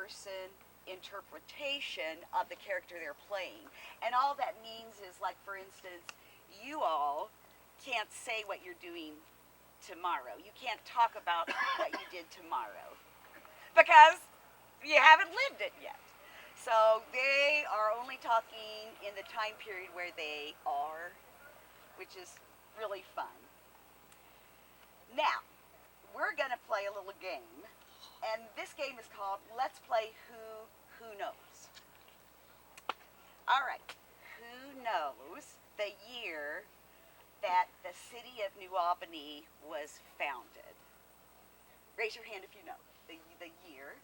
person interpretation of the character they're playing. And all that means is, like, for instance, you all can't say what you're doing tomorrow. You can't talk about what you did tomorrow because you haven't lived it yet. So they are only talking in the time period where they are, which is really fun. Now, we're going to play a little game, and this game is called Let's Play Who Knows. All right, who knows the year that the city of New Albany was founded? Raise your hand if you know the year.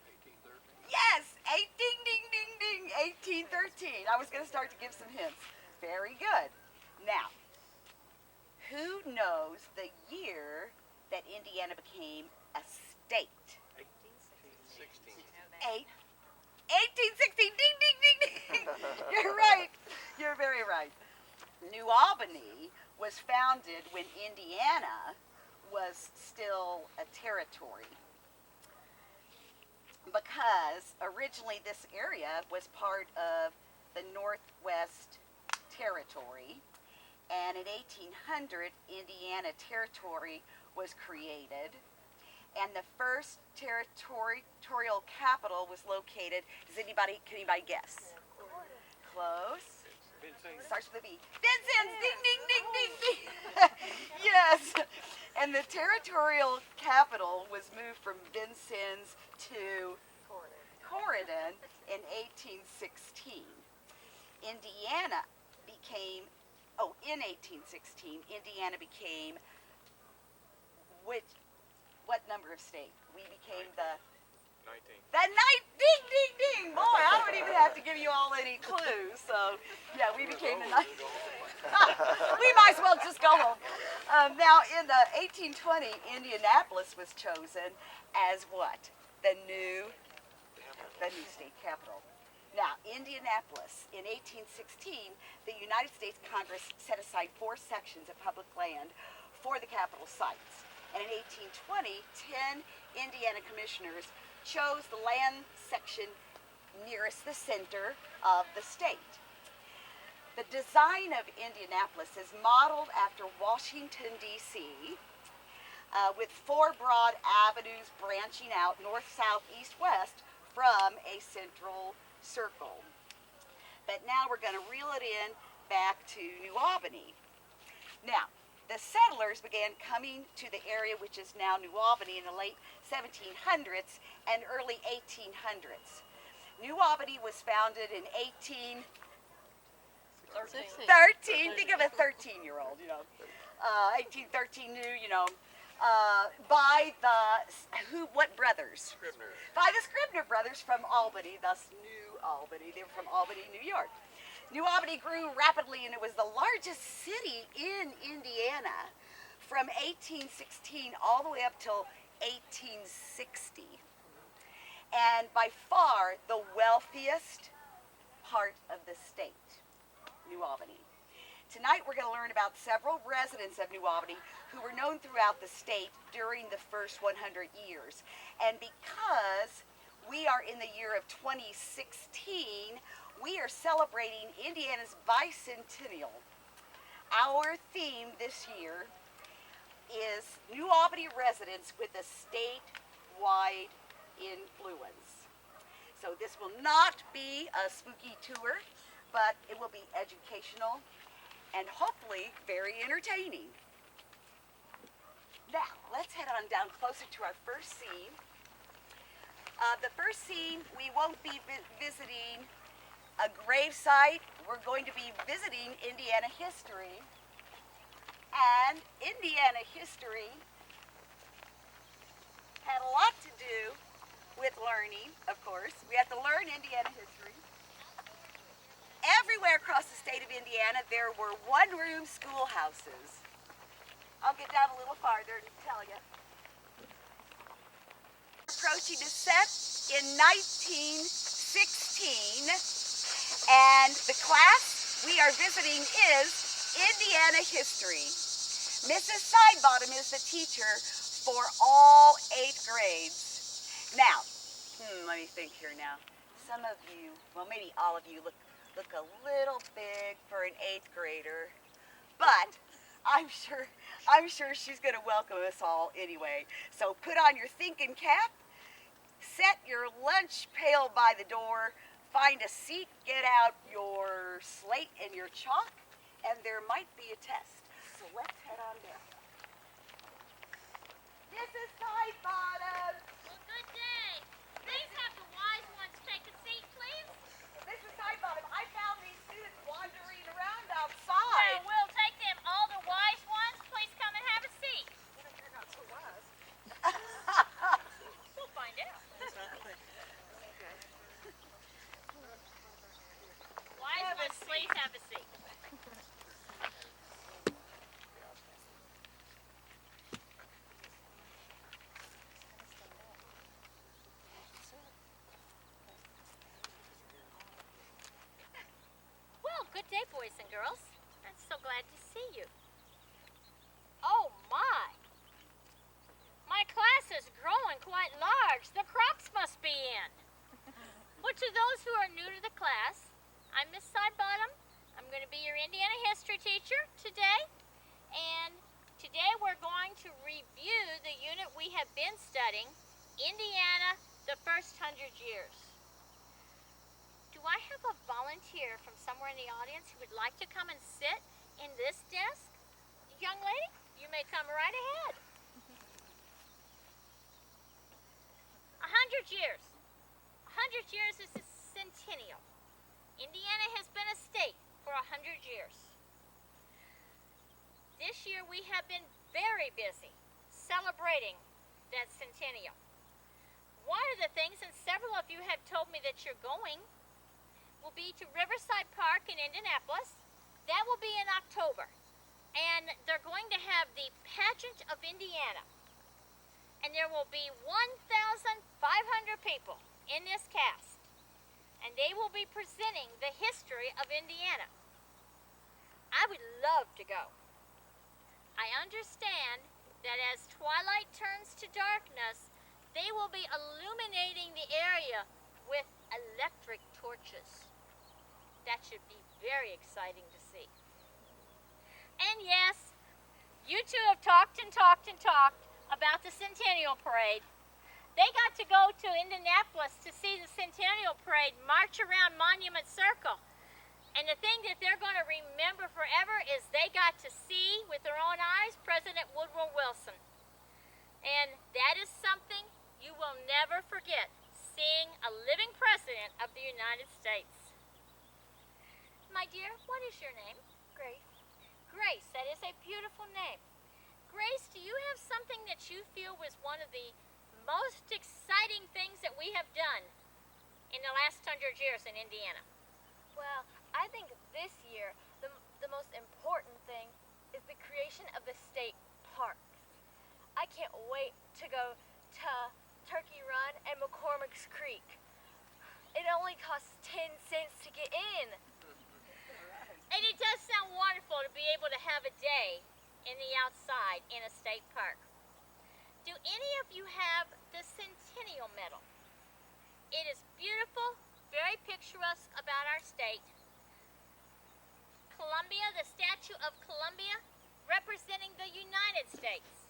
1813. Yes, ding, ding, ding, ding, 1813. I was going to start to give some hints. Very good. Now, who knows the year that Indiana became a state? 1816. 1816. Ding, ding, ding, ding. You're right. You're very right. New Albany was founded when Indiana was still a territory, because originally this area was part of the Northwest Territory, and in 1800 Indiana Territory was created, and the first territorial capital was located. Can anybody guess? Close. Vincennes. Starts with a V. Vincennes! Ding, ding, ding, ding, ding. Yes. And the territorial capital was moved from Vincennes to Corydon in 1816. Indiana became, in 1816, Indiana became what number of state? We became the 19. ding, ding, ding. Boy, I don't even have to give you all any clues. So, yeah, we became the 19th. We might as well just go home. Now, in the 1820, Indianapolis was chosen as what? The new state capital. Now, Indianapolis, in 1816, the United States Congress set aside 4 sections of public land for the capital sites. And in 1820, 10 Indiana commissioners chose the land section nearest the center of the state. The design of Indianapolis is modeled after Washington, D.C., with 4 broad avenues branching out north, south, east, west from a central circle. But now we're going to reel it in back to New Albany. Now, the settlers began coming to the area which is now New Albany in the late 1700s and early 1800s. New Albany was founded in 1813. Think of a 13-year-old, 1813 by what brothers? Scribner. By the Scribner brothers from Albany, thus New Albany. They were from Albany, New York. New Albany grew rapidly, and it was the largest city in Indiana from 1816 all the way up till 1860. And by far the wealthiest part of the state, New Albany. Tonight we're going to learn about several residents of New Albany who were known throughout the state during the first 100 years. And because we are in the year of 2016, we are celebrating Indiana's bicentennial. Our theme this year is New Albany residents with a statewide influence. So this will not be a spooky tour, but it will be educational and hopefully very entertaining. Now, let's head on down closer to our first scene. The first scene, we won't be visiting a grave site. We're going to be visiting Indiana history. And Indiana history had a lot to do with learning, of course. We have to learn Indiana history. Everywhere across the state of Indiana, there were one-room schoolhouses. I'll get down a little farther and tell you. Approaching a set in 1916, and the class we are visiting is Indiana history. Mrs. Sidebottom is the teacher for all 8th grades. Now, Let me think here now. Some of you, well, maybe all of you look a little big for an 8th grader, but I'm sure she's going to welcome us all anyway. So put on your thinking cap, set your lunch pail by the door, find a seat, get out your slate and your chalk, and there might be a test. So let's head on down. Mrs. Sidebottom! Well, good day. Please have the wise ones take a seat, please. Mrs. Sidebottom, I found these students wandering around outside. Well, we'll take them. All the wise ones, please come and have a seat. What if they're not so wise? We'll find out. Wise ones, please have a seat. Well, good day, boys and girls. I'm so glad to see you. Oh, my. My class is growing quite large. The Crocs must be in. Well, to those who are new to the class, I'm Miss Sidebottom. I'm going to be your Indiana history teacher today. And today we're going to review the unit we have been studying, Indiana, the First 100 Years. Do I have a volunteer from somewhere in the audience who would like to come and sit in this desk? Young lady, you may come right ahead. 100 years. 100 years is a centennial. Indiana has been a state for 100 years. This year we have been very busy celebrating that centennial. One of the things, and several of you have told me that you're going, will be to Riverside Park in Indianapolis. That will be in October. And they're going to have the Pageant of Indiana. And there will be 1,500 people in this cast. And they will be presenting the history of Indiana. I would love to go. I understand that as twilight turns to darkness, they will be illuminating the area with electric torches. That should be very exciting to see. And yes, you two have talked and talked and talked about the Centennial Parade. They got to go to Indianapolis to see the Centennial Parade march around Monument Circle. And the thing that they're going to remember forever is they got to see with their own eyes President Woodrow Wilson. And that is something you will never forget, seeing a living president of the United States. My dear, what is your name? Grace. Grace, that is a beautiful name. Grace, do you have something that you feel was one of the most exciting things that we have done in the last 100 years in Indiana? Well, I think this year the most important thing is the creation of the state parks. I can't wait to go to Turkey Run and McCormick's Creek. It only costs 10 cents to get in. And it does sound wonderful to be able to have a day in the outside in a state park. Do any of you have the Centennial Medal? It is beautiful, very picturesque about our state. Columbia, the Statue of Columbia, representing the United States.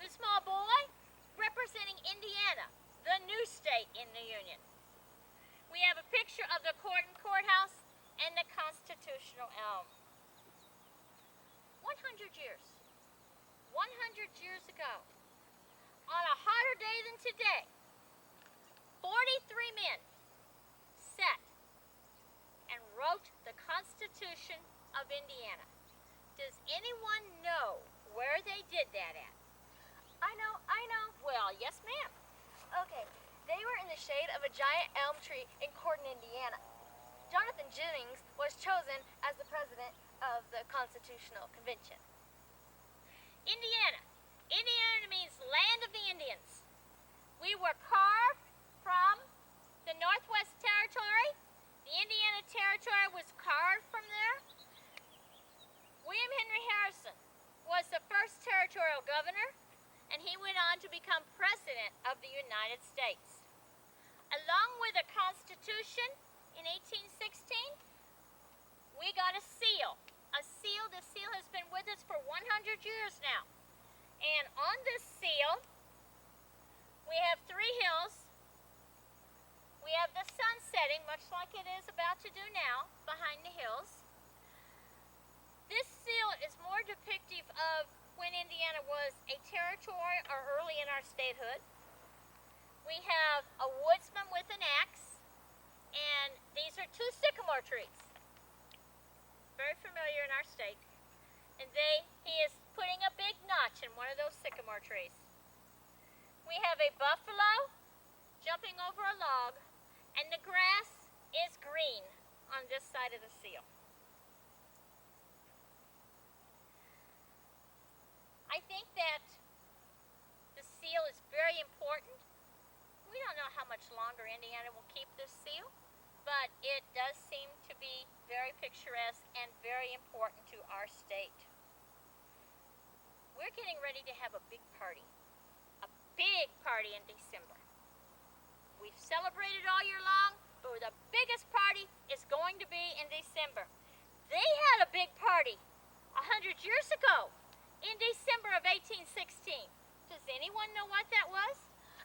The small boy, representing Indiana, the new state in the Union. We have a picture of the courthouse and the constitutional elm. 100 years. 100 years ago, on a hotter day than today, 43 men sat and wrote the Constitution of Indiana. Does anyone know where they did that at? I know. Well, yes, ma'am. Okay, they were in the shade of a giant elm tree in Corton, Indiana. Jonathan Jennings was chosen as the president of the Constitutional Convention. Indiana. Indiana means land of the Indians. We were carved from the Northwest Territory. The Indiana Territory was carved from there. William Henry Harrison was the first territorial governor, and he went on to become president of the United States. along with the Constitution in 1816, we got a seal. The seal has been with us for 100 years now. And on this seal, we have three hills. We have the sun setting, much like it is about to do now, behind the hills. This seal is more depictive of when Indiana was a territory or early in our statehood. We have a woodsman with an axe, and these are two sycamore trees. Very familiar in our state. And he is putting a big notch in one of those sycamore trees. We have a buffalo jumping over a log, and the grass is green on this side of the seal. I think that the seal is very important. We don't know how much longer Indiana will keep this seal, but it does seem to be very picturesque and very important to our state. We're getting ready to have a big party in December. We've celebrated all year long, but the biggest party is going to be in December. They had a big party 100 years ago in December of 1816. Does anyone know what that was?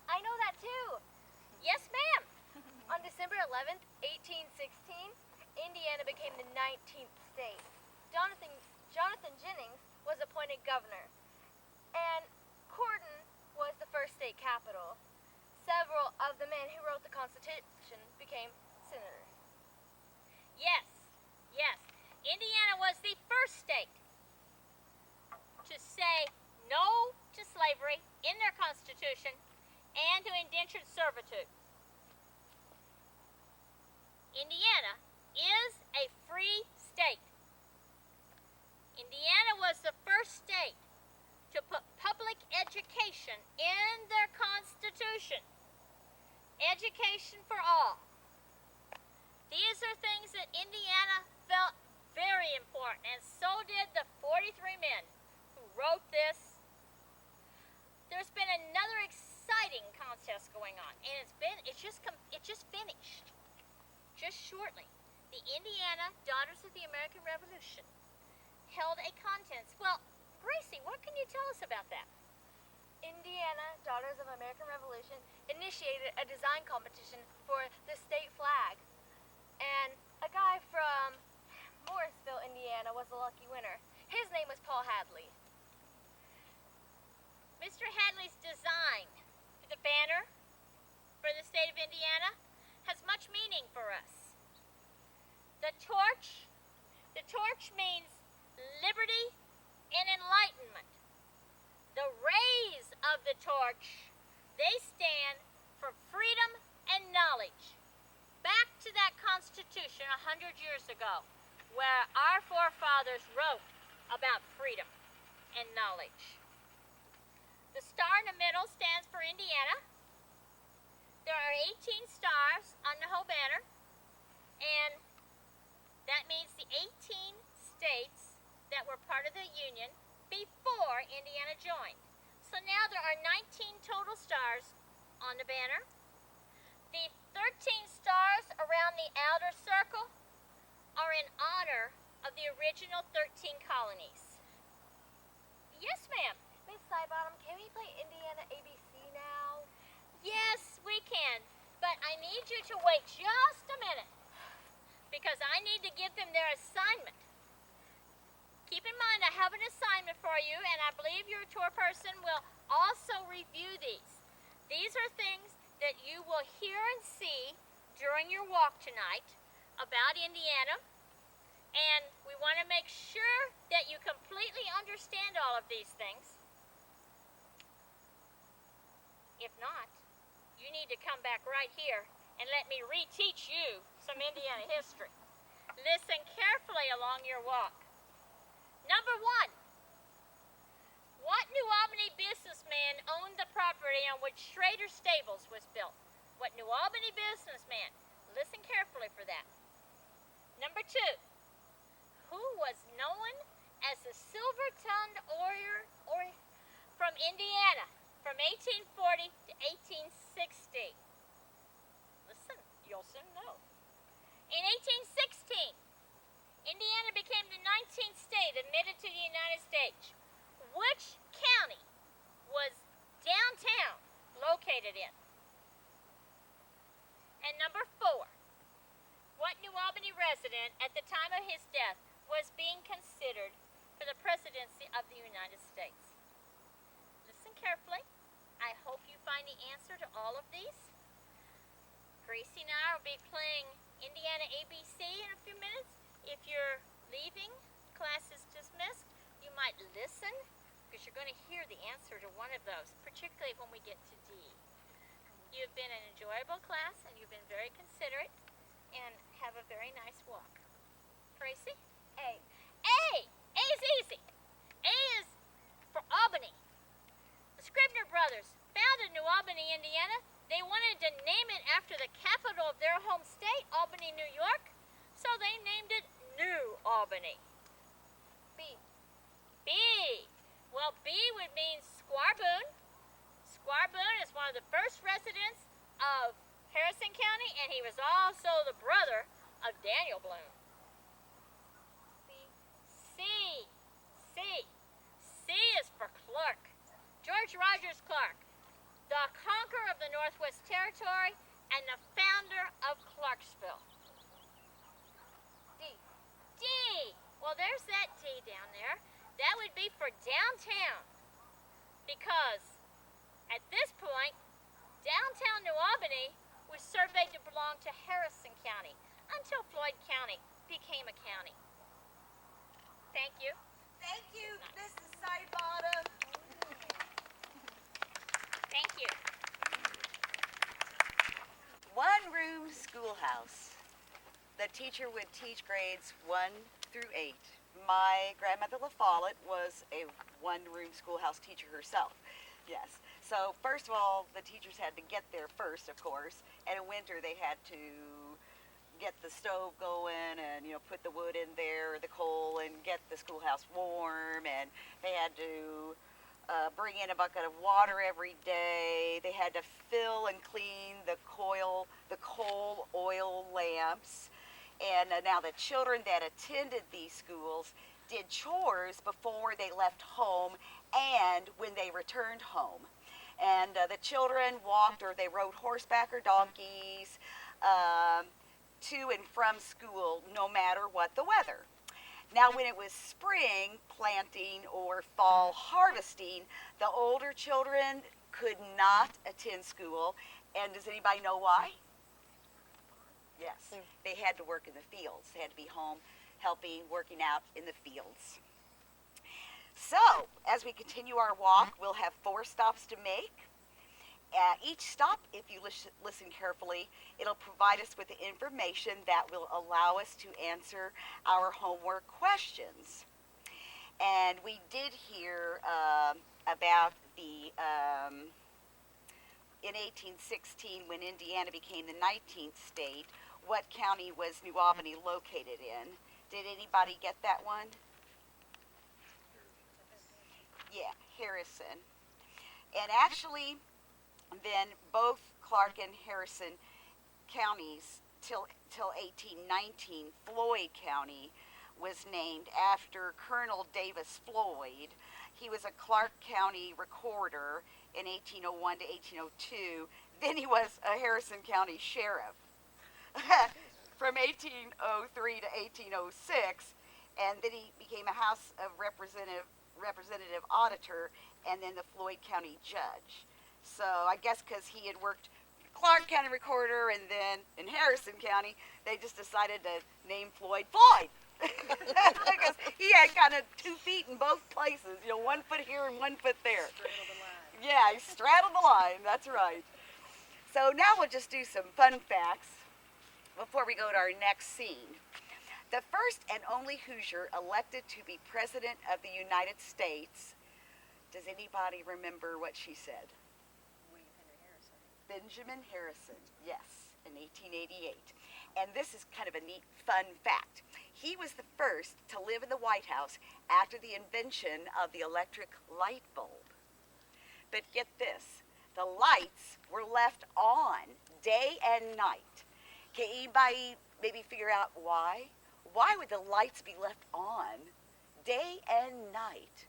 I know that too. Yes, ma'am. On December 11th, 1816, Indiana became the 19th state. Jonathan Jennings was appointed governor, and Corydon was the first state capital. Several of the men who wrote the Constitution became senators. Yes. Indiana was the first state to say no to slavery in their Constitution and to indentured servitude. Indiana is a free state. Indiana was the first state to put public education in their Constitution. Education for all. These are things that Indiana felt very important, and so did the 43 men who wrote this. There's been another exciting contest going on, and it just finished just shortly. The Indiana Daughters of the American Revolution held a contest. Well, Gracie, what can you tell us about that? Indiana Daughters of American Revolution initiated a design competition for the state flag, and a guy from Morrisville, Indiana was the lucky winner. His name was Paul Hadley. Mr. Hadley's design for the banner for the state of Indiana has much meaning for us. The torch means liberty and enlightenment. The rays of the torch, they stand for freedom and knowledge. Back to that Constitution 100 years ago, where our forefathers wrote about freedom and knowledge. The star in the middle stands for Indiana. There are 18 stars on the whole banner, and that means the 18 states that were part of the Union before Indiana joined. So now there are 19 total stars on the banner. The 13 stars around the outer circle are in honor of the original 13 colonies. Yes, ma'am. Miss Sidebottom, can we play Indiana ABC now? Yes, we can. But I need you to wait just a minute, because I need to give them their assignment. Keep in mind, I have an assignment for you, and I believe your tour person will also review these. These are things that you will hear and see during your walk tonight about Indiana, and we want to make sure that you completely understand all of these things. If not, you need to come back right here and let me reteach you some Indiana history. Listen carefully along your walk. Number 1, what New Albany businessman owned the property on which Schrader Stables was built? What New Albany businessman? Listen carefully for that. Number 2, who was known as the Silver-Tongued Warrior from Indiana from 1840 to 1860? The You'll soon know. In 1816, Indiana became the 19th state admitted to the United States. Which county was downtown located in? And number 4, what New Albany resident at the time of his death was being considered for the presidency of the United States? Listen carefully. I hope you find the answer to all of these. Gracie and I will be playing Indiana ABC in a few minutes. If you're leaving, class is dismissed, you might listen because you're going to hear the answer to one of those, particularly when we get to D. You've been an enjoyable class and you've been very considerate, and have a very nice walk. Gracie? A. A! A is easy. A is for Albany. The Scribner brothers founded New Albany, Indiana. They wanted to name it after the capital of their home state, Albany, New York, so they named it New Albany. B. B. Well, B would mean Squire Boone. Squire Boone is one of the first residents of Harrison County, and he was also the brother of Daniel Boone. C. C. C. C is for Clark. George Rogers Clark, the conqueror of the Northwest Territory and the founder of Clarksville. D. D. Well, there's that D down there. That would be for downtown. Because at this point, downtown New Albany was surveyed to belong to Harrison County until Floyd County became a county. Thank you. Thank you, Mrs. Sidebottom. Thank you. One-room schoolhouse. The teacher would teach grades 1 through 8. My grandmother La Follette was a one-room schoolhouse teacher herself. Yes. So first of all, the teachers had to get there first, of course. And in winter, they had to get the stove going and, put the wood in there, the coal, and get the schoolhouse warm. And they had to bring in a bucket of water every day. They had to fill and clean the coal oil lamps. And now the children that attended these schools did chores before they left home and when they returned home. And the children walked or they rode horseback or donkeys to and from school no matter what the weather. Now when it was spring planting or fall harvesting, the older children could not attend school. And does anybody know why? Yes, they had to work in the fields. They had to be home helping, working out in the fields. So, as we continue our walk, we'll have 4 stops to make. At each stop, if you listen carefully, it'll provide us with the information that will allow us to answer our homework questions. And we did hear about the, in 1816, when Indiana became the 19th state, what county was New Albany located in? Did anybody get that one? Yeah, Harrison. And actually, then both Clark and Harrison counties till 1819, Floyd County was named after Colonel Davis Floyd. He was a Clark County recorder in 1801 to 1802. Then he was a Harrison County sheriff from 1803 to 1806, and then he became a House of Representative auditor, and then the Floyd County judge. So I guess because he had worked Clark County recorder and then in Harrison County, they just decided to name Floyd Floyd. Because he had kind of 2 feet in both places, 1 foot here and 1 foot there. Straddled the line. Yeah, he straddled the line, that's right. So now we'll just do some fun facts before we go to our next scene. The first and only Hoosier elected to be President of the United States. Does anybody remember what she said? William Henry Harrison. Benjamin Harrison, yes, in 1888. And this is kind of a neat, fun fact. He was the first to live in the White House after the invention of the electric light bulb. But get this, the lights were left on day and night. Can anybody maybe figure out why? Why would the lights be left on day and night?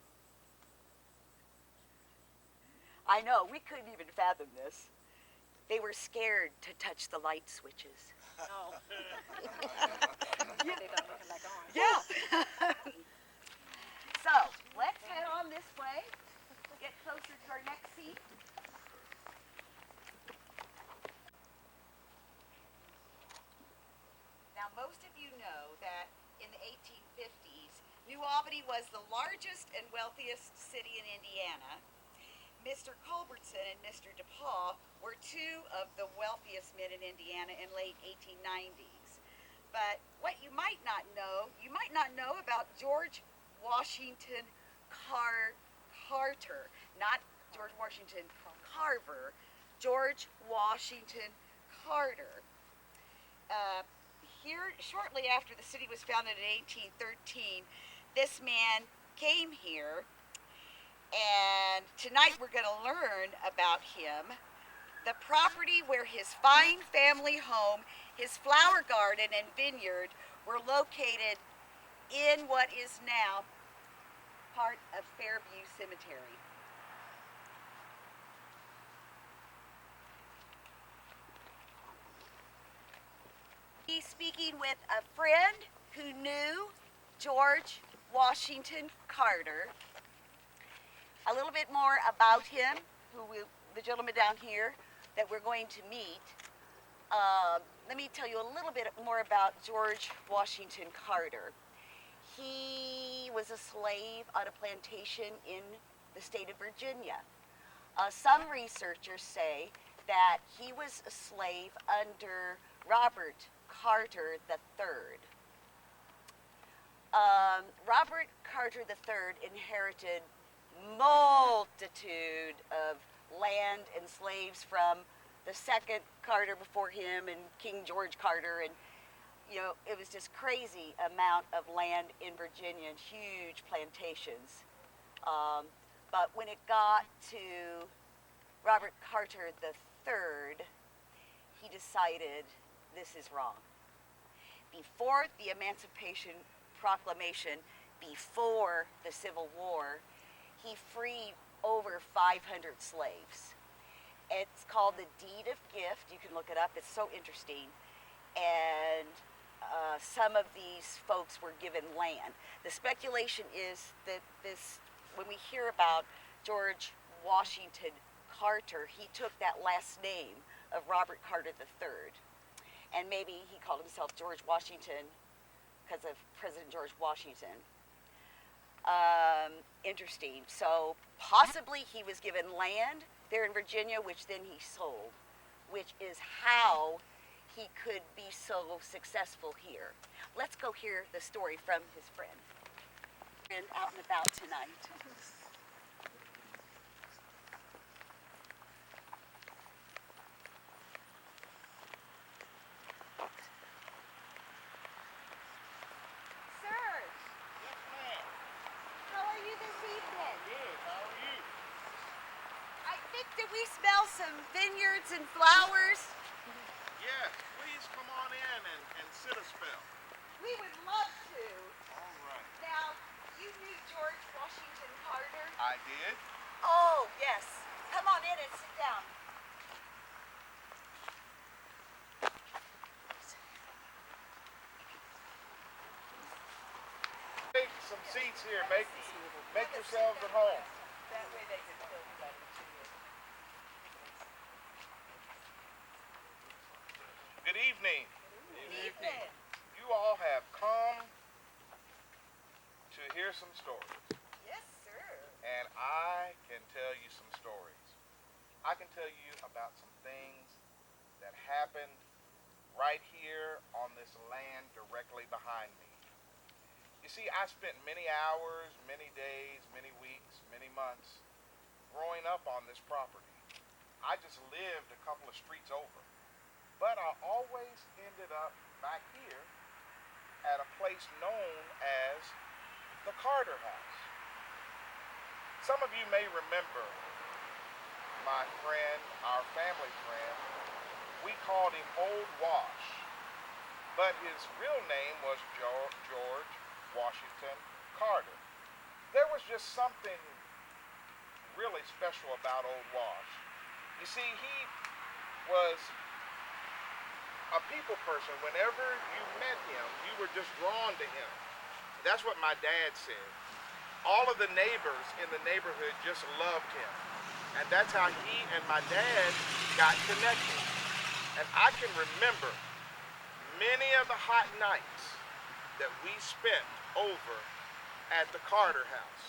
I know, we couldn't even fathom this. They were scared to touch the light switches. Oh. Yeah. They don't come back on. Yeah. So, let's head on this way. Get closer to our next seat. Now, most of you know that in the 1850s, New Albany was the largest and wealthiest city in Indiana. Mr. Culbertson and Mr. DePaul were two of the wealthiest men in Indiana in late 1890s. But what you might not know about George Washington Carter, not George Washington Carver, George Washington Carter. Here, shortly after the city was founded in 1813, this man came here, and tonight we're going to learn about him, the property where his fine family home, his flower garden and vineyard were located in what is now part of Fairview Cemetery. He's speaking with a friend who knew George Washington Carter. A little bit more about him, the gentleman down here that we're going to meet. Let me tell you a little bit more about George Washington Carter. He was a slave on a plantation in the state of Virginia. Some researchers say that he was a slave under Robert Carter III. Robert Carter III inherited multitude of land and slaves from the second Carter before him and King George Carter, and it was just crazy amount of land in Virginia and huge plantations. But when it got to Robert Carter III, he decided this is wrong. Before the Emancipation Proclamation, before the Civil War, he freed over 500 slaves. It's called the Deed of Gift. You can look it up. It's so interesting. And some of these folks were given land. The speculation is that when we hear about George Washington Carter, he took that last name of Robert Carter III. And maybe he called himself George Washington because of President George Washington. Interesting. So possibly he was given land there in Virginia, which then he sold, which is how he could be so successful here. Let's go hear the story from his friend. And out and about tonight. Did we smell some vineyards and flowers? Yes, please come on in and sit a spell. We would love to. All right. Now, you knew George Washington Carter? I did. Oh, yes. Come on in and sit down. Take some seats here. Make yourselves at home. That way they can feel better too. Good evening. Good evening. You all have come to hear some stories. Yes, sir. And I can tell you some stories. I can tell you about some things that happened right here on this land directly behind me. You see, I spent many hours, many days, many weeks, many months growing up on this property. I just lived a couple of streets over. But I always ended up back here at a place known as the Carter House. Some of you may remember my friend, our family friend. We called him Old Wash. but his real name was George Washington Carter. There was just something really special about old Wash. You see, he was a people person. Whenever you met him, you were just drawn to him. That's what my dad said. All of the neighbors in the neighborhood just loved him. And that's how he and my dad got connected. And I can remember many of the hot nights that we spent over at the Carter house.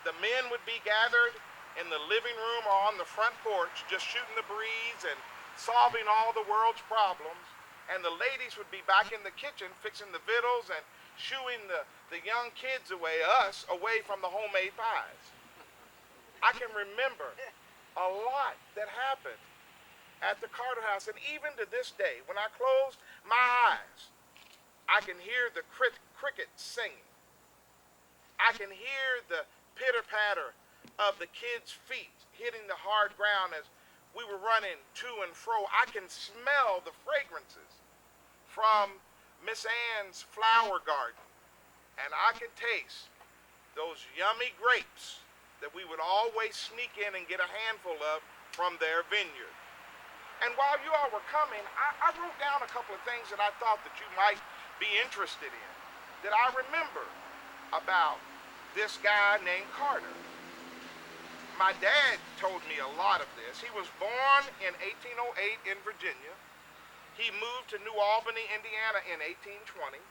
The men would be gathered in the living room or on the front porch just shooting the breeze and solving all the world's problems. And the ladies would be back in the kitchen fixing the victuals and shooing the young kids away, us, away from the homemade pies. I can remember a lot that happened at the Carter house, and even to this day, when I close my eyes, I can hear the crickets singing. I can hear the pitter-patter of the kids' feet hitting the hard ground as we were running to and fro. I can smell the fragrances from Miss Ann's flower garden, and I can taste those yummy grapes that we would always sneak in and get a handful of from their vineyard. And while you all were coming, I wrote down a couple of things that I thought that you might be interested in, that I remember about this guy named Carter. My dad told me a lot of this. He was born in 1808 in Virginia. He moved to New Albany, Indiana in 1820,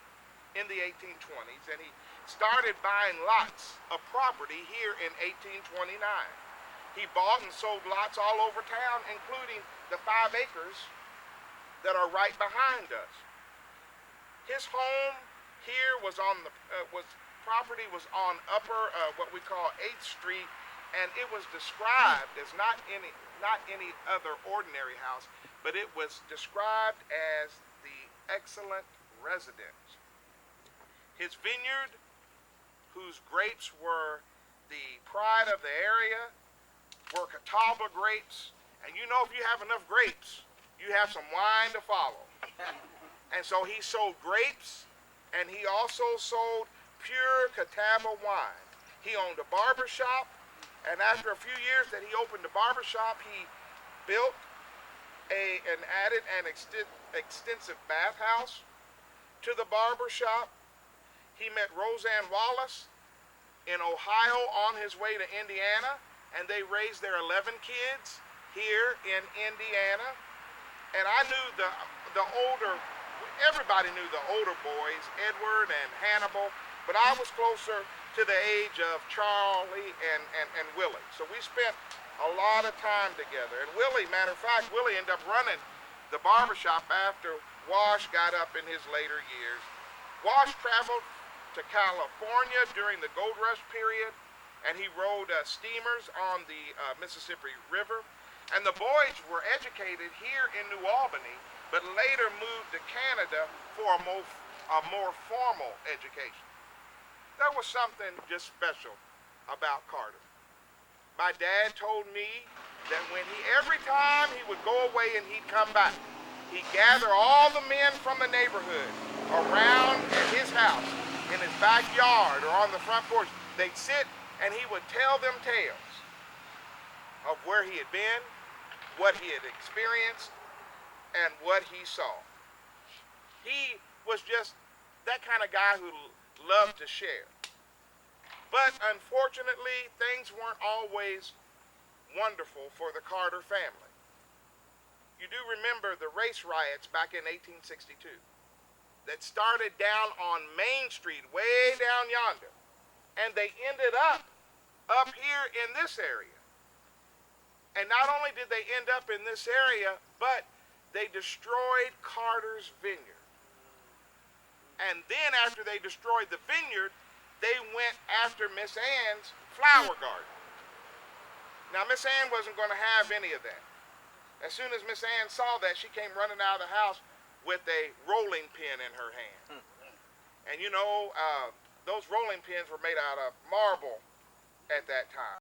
in the 1820s, and he started buying lots of property here in 1829. He bought and sold lots all over town, including the 5 acres that are right behind us. His home here was on the property was on upper what we call 8th Street, and it was described as not any other ordinary house, but it was described as the excellent residence. His vineyard, whose grapes were the pride of the area, were Catawba grapes. And you know, if you have enough grapes, you have some wine to follow. And so he sold grapes, and he also sold pure Catawba wine. He owned a barber shop, and after a few years that he opened the barber shop, he built an added and extensive bathhouse to the barber shop. He met Roseanne Wallace in Ohio on his way to Indiana, and they raised their 11 kids here in Indiana. And I knew the older, everybody knew the older boys, Edward and Hannibal, but I was closer to the age of Charlie and Willie. So we spent a lot of time together. And Willie, matter of fact, Willie ended up running the barbershop after Wash got up in his later years. Wash traveled to California during the gold rush period, and he rode steamers on the Mississippi River. And the boys were educated here in New Albany, but later moved to Canada for a more formal education. There was something just special about Carter. My dad told me that every time he would go away and he'd come back, he'd gather all the men from the neighborhood around at his house, in his backyard or on the front porch. They'd sit and he would tell them tales of where he had been, what he had experienced, and what he saw. He was just that kind of guy who loved to share. But unfortunately, things weren't always wonderful for the Carter family. You do remember the race riots back in 1862 that started down on Main Street, way down yonder. And they ended up here in this area. And not only did they end up in this area, but they destroyed Carter's vineyard. And then after they destroyed the vineyard, they went after Miss Ann's flower garden. Now, Miss Ann wasn't going to have any of that. As soon as Miss Ann saw that, she came running out of the house with a rolling pin in her hand. And you know, those rolling pins were made out of marble at that time.